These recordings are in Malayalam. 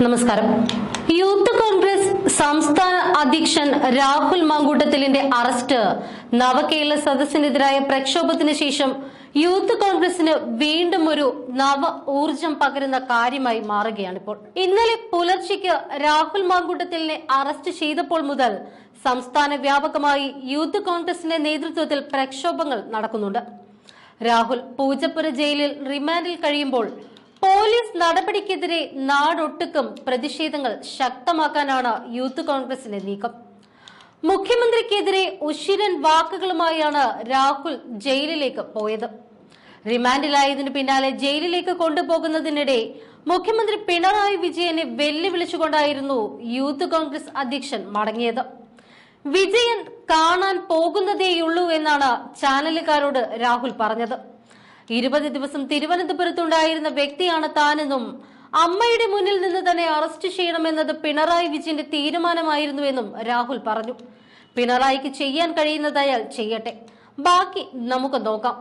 നമസ്കാരം. യൂത്ത് കോൺഗ്രസ് സംസ്ഥാന അധ്യക്ഷൻ രാഹുൽ മാങ്കൂട്ടത്തിലിന്റെ അറസ്റ്റ് നവകേരള സദസ്സിനെതിരായ പ്രക്ഷോഭത്തിന് ശേഷം യൂത്ത് കോൺഗ്രസിന് വീണ്ടും ഒരു നവ ഊർജം പകരുന്ന കാര്യമായി മാറുകയാണിപ്പോൾ. ഇന്നലെ പുലർച്ചയ്ക്ക് രാഹുൽ മാങ്കൂട്ടത്തിലിനെ അറസ്റ്റ് ചെയ്തപ്പോൾ മുതൽ സംസ്ഥാന വ്യാപകമായി യൂത്ത് കോൺഗ്രസിന്റെ നേതൃത്വത്തിൽ പ്രക്ഷോഭങ്ങൾ നടക്കുന്നുണ്ട്. രാഹുൽ പൂജപ്പുര ജയിലിൽ റിമാൻഡിൽ കഴിയുമ്പോൾ പോലീസ് നടപടിക്കെതിരെ നാടൊട്ടുക്കും പ്രതിഷേധങ്ങൾ ശക്തമാക്കാനാണ് യൂത്ത് കോൺഗ്രസിന്റെ നീക്കം. മുഖ്യമന്ത്രിക്കെതിരെ ഉശിരൻ വാക്കുകളുമായാണ് രാഹുൽ ജയിലിലേക്ക് പോയത്. റിമാൻഡിലായതിനു പിന്നാലെ ജയിലിലേക്ക് കൊണ്ടുപോകുന്നതിനിടെ മുഖ്യമന്ത്രി പിണറായി വിജയനെ വെല്ലുവിളിച്ചുകൊണ്ടായിരുന്നു യൂത്ത് കോൺഗ്രസ് അധ്യക്ഷൻ മടങ്ങിയത്. വിജയൻ കാണാൻ പോകുന്നതേയുള്ളൂ എന്നാണ് ചാനലുകാരോട് രാഹുൽ പറഞ്ഞത്. 20 ദിവസം തിരുവനന്തപുരത്തുണ്ടായിരുന്ന വ്യക്തിയാണ് താനെന്നും അമ്മയുടെ മുന്നിൽ നിന്ന് തന്നെ അറസ്റ്റ് ചെയ്യണമെന്നത് പിണറായി വിജയന്റെ തീരുമാനമായിരുന്നുവെന്നും രാഹുൽ പറഞ്ഞു. പിണറായിക്ക് ചെയ്യാൻ കഴിയുന്നത് അയാൾ ചെയ്യട്ടെ, ബാക്കി നമുക്ക് നോക്കാം.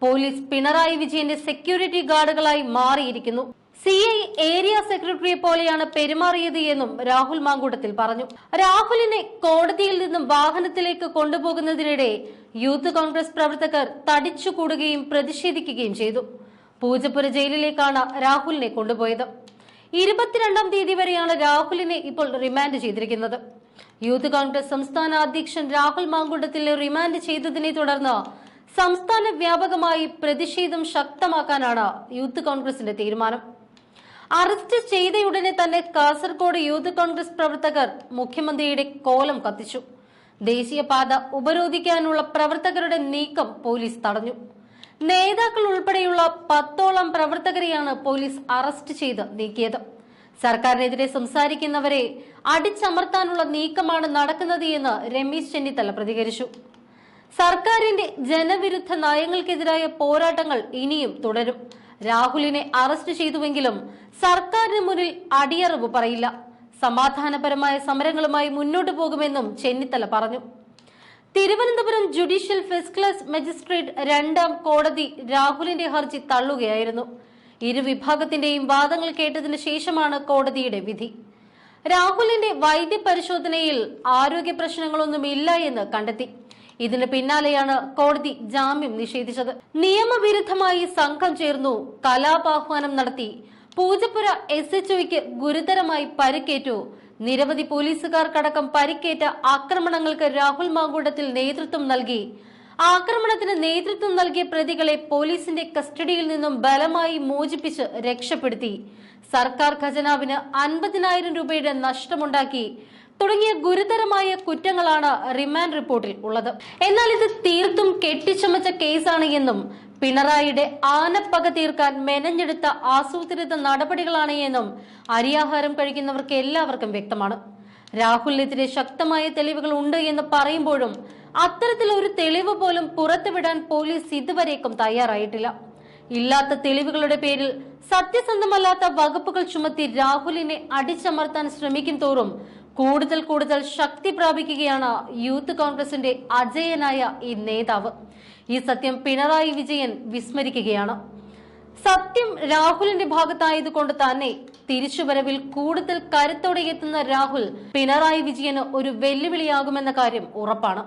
പോലീസ് പിണറായി വിജയന്റെ സെക്യൂരിറ്റി ഗാർഡുകളായി മാറിയിരിക്കുന്നു. CI ഏരിയ സെക്രട്ടറിയെ പോലെയാണ് പെരുമാറിയത് എന്നും രാഹുൽ മാങ്കൂട്ടത്തിൽ പറഞ്ഞു. രാഹുലിനെ കോടതിയിൽ നിന്നും വാഹനത്തിലേക്ക് കൊണ്ടുപോകുന്നതിനിടെ യൂത്ത് കോൺഗ്രസ് പ്രവർത്തകർ തടിച്ചുകൂടുകയും പ്രതിഷേധിക്കുകയും ചെയ്തു. പൂജപ്പുര ജയിലിലേക്കാണ് രാഹുലിനെ കൊണ്ടുപോയത്. 22-ാം തീയതി വരെയാണ് രാഹുലിനെ ഇപ്പോൾ റിമാൻഡ് ചെയ്തിരിക്കുന്നത്. യൂത്ത് കോൺഗ്രസ് സംസ്ഥാന അധ്യക്ഷൻ രാഹുൽ മാങ്കൂട്ടത്തിലെ റിമാൻഡ് ചെയ്തതിനെ തുടർന്ന് സംസ്ഥാന വ്യാപകമായി പ്രതിഷേധം ശക്തമാക്കാനാണ് യൂത്ത് കോൺഗ്രസിന്റെ തീരുമാനം. അറസ്റ്റ് ചെയ്തയുടനെ തന്നെ കാസർഗോഡ് യൂത്ത് കോൺഗ്രസ് പ്രവർത്തകർ മുഖ്യമന്ത്രിയുടെ കോലം കത്തിച്ചു. ദേശീയപാത ഉപരോധിക്കാനുള്ള പ്രവർത്തകരുടെ നീക്കം പോലീസ് തടഞ്ഞു. നേതാക്കൾ ഉൾപ്പെടെയുള്ള 10ഓളം പ്രവർത്തകരെയാണ് പോലീസ് അറസ്റ്റ് ചെയ്ത് നീക്കിയത്. സർക്കാരിനെതിരെ സംസാരിക്കുന്നവരെ അടിച്ചമർത്താനുള്ള നീക്കമാണ് നടക്കുന്നത് എന്ന് രമേശ് ചെന്നിത്തല പ്രതികരിച്ചു. സർക്കാരിന്റെ ജനവിരുദ്ധ നയങ്ങൾക്കെതിരായ പോരാട്ടങ്ങൾ ഇനിയും തുടരും. രാഹുലിനെ അറസ്റ്റ് ചെയ്തുവെങ്കിലും സർക്കാരിന് മുന്നിൽ അടിയറവ് പറയില്ല. സമാധാനപരമായ സമരങ്ങളുമായി മുന്നോട്ടു പോകുമെന്നും ചെന്നിത്തല പറഞ്ഞു. Thiruvananthapuram judicial first class magistrate 2ാം കോടതി രാഹുലിന്റെ ഹർജി തള്ളുകയായിരുന്നു. ഇരുവിഭാഗത്തിന്റെയും വാദങ്ങൾ കേട്ടതിനു ശേഷമാണ് കോടതിയുടെ വിധി. രാഹുലിന്റെ വൈദ്യപരിശോധനയിൽ ആരോഗ്യ പ്രശ്നങ്ങളൊന്നുമില്ല എന്ന് കണ്ടെത്തി. ഇതിന് പിന്നാലെയാണ് കോടതി ജാമ്യം നിഷേധിച്ചത്. നിയമവിരുദ്ധമായി സംഘം ചേർന്നു, കലാപാഹ്വാനം നടത്തി, പൂജപ്പുര SHOയ്ക്ക് ഗുരുതരമായി പരിക്കേറ്റു, നിരവധി പോലീസുകാർക്കടക്കം പരിക്കേറ്റ ആക്രമണങ്ങൾക്ക് രാഹുൽ മാങ്കൂട്ടത്തിൽ നേതൃത്വം നൽകി, ആക്രമണത്തിന് നേതൃത്വം നൽകിയ പ്രതികളെ പോലീസിന്റെ കസ്റ്റഡിയിൽ നിന്നും ബലമായി മോചിപ്പിച്ച് രക്ഷപ്പെടുത്തി, സർക്കാർ ഖജനാവിന് 50,000 രൂപയുടെ നഷ്ടമുണ്ടാക്കി തുടങ്ങിയ ഗുരുതരമായ കുറ്റങ്ങളാണ് റിമാൻഡ് റിപ്പോർട്ടിൽ ഉള്ളത്. എന്നാൽ ഇത് തീർത്തും കെട്ടിച്ചമച്ച കേസാണ് എന്നും പിണറായിയുടെ ആനപ്പക തീർക്കാൻ മെനഞ്ഞെടുത്ത ആസൂത്രിത നടപടികളാണ് എന്നും അരിയാഹാരം കഴിക്കുന്നവർക്ക് എല്ലാവർക്കും വ്യക്തമാണ്. രാഹുലിനെതിരെ ശക്തമായ തെളിവുകൾ ഉണ്ട് എന്ന് പറയുമ്പോഴും അത്തരത്തിലൊരു തെളിവ് പോലും പുറത്തുവിടാൻ പോലീസ് ഇതുവരേക്കും തയ്യാറായിട്ടില്ല. ഇല്ലാത്ത തെളിവുകളുടെ പേരിൽ സത്യസന്ധമല്ലാത്ത വകുപ്പുകൾ ചുമത്തി രാഹുലിനെ അടിച്ചമർത്താൻ ശ്രമിക്കും തോറും കൂടുതൽ ശക്തി പ്രാപിക്കുകയാണ് യൂത്ത് കോൺഗ്രസിന്റെ അജയനായ ഈ നേതാവ്. ഈ സത്യം പിണറായി വിജയൻ വിസ്മരിക്കുകയാണ്. സത്യം രാഹുലിന്റെ ഭാഗത്തായതുകൊണ്ട് തന്നെ തിരിച്ചുവരവിൽ കൂടുതൽ കരുത്തോടെ എത്തുന്ന രാഹുൽ പിണറായി വിജയന് ഒരു വെല്ലുവിളിയാകുമെന്ന കാര്യം ഉറപ്പാണ്.